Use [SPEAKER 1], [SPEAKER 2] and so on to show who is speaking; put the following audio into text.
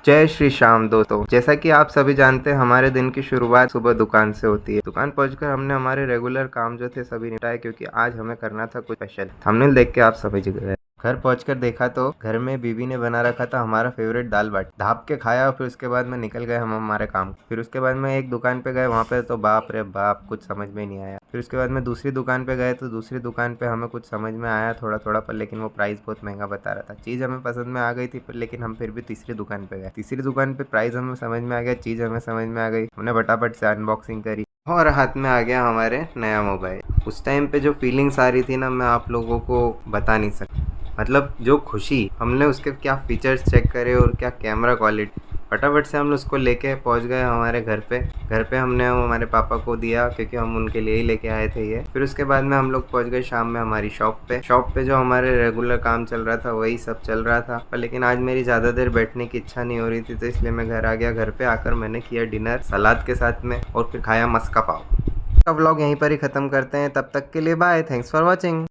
[SPEAKER 1] जय श्री श्याम दोस्तों। जैसा कि आप सभी जानते हैं हमारे दिन की शुरुआत सुबह दुकान से होती है। दुकान पहुंचकर हमने हमारे रेगुलर काम जो थे सभी निपटाए, क्योंकि आज हमें करना था कुछ स्पेशल। थंबनेल देख के आप समझ गए। घर पहुंचकर देखा तो घर में बीबी ने बना रखा था हमारा फेवरेट दाल बाटी। ढाप के खाया, फिर उसके बाद में निकल गए हम हमारे काम। फिर उसके बाद में एक दुकान पे गए, वहाँ पे तो बाप रे बाप कुछ समझ में नहीं आया। फिर उसके बाद में दूसरी दुकान पे गए तो दूसरी दुकान पे हमें कुछ समझ में आया थोड़ा थोड़ा, पर लेकिन वो प्राइस बहुत महंगा बता रहा था। चीज़ हमें पसंद में आ गई थी, पर लेकिन हम फिर भी तीसरी दुकान पे गए। तीसरी दुकान पे प्राइस हमें समझ में आ गया, चीज़ हमें समझ में आ गई। हमने फटाफट से अनबॉक्सिंग करी और हाथ में आ गया हमारे नया मोबाइल। उस टाइम पे जो फीलिंग्स आ रही थी ना, मैं आप लोगों को बता नहीं सकता। मतलब जो खुशी, हमने उसके क्या फीचर्स चेक करे और क्या कैमरा क्वालिटी। फटाफट से हम उसको लेके पहुंच गए हमारे घर पे। घर पे हमने हमारे पापा को दिया, क्योंकि हम उनके लिए ही लेके आए थे ये। फिर उसके बाद में हम लोग पहुंच गए शाम में हमारी शॉप पे। शॉप पे जो हमारे रेगुलर काम चल रहा था वही सब चल रहा था, पर लेकिन आज मेरी ज़्यादा देर बैठने की इच्छा नहीं हो रही थी, तो इसलिए मैं घर आ गया। घर पे आकर मैंने किया डिनर सलाद के साथ में और फिर खाया मस्का पाव। का व्लॉग यहीं पर ही ख़त्म करते हैं, तब तक के लिए बाय। Thanks for watching.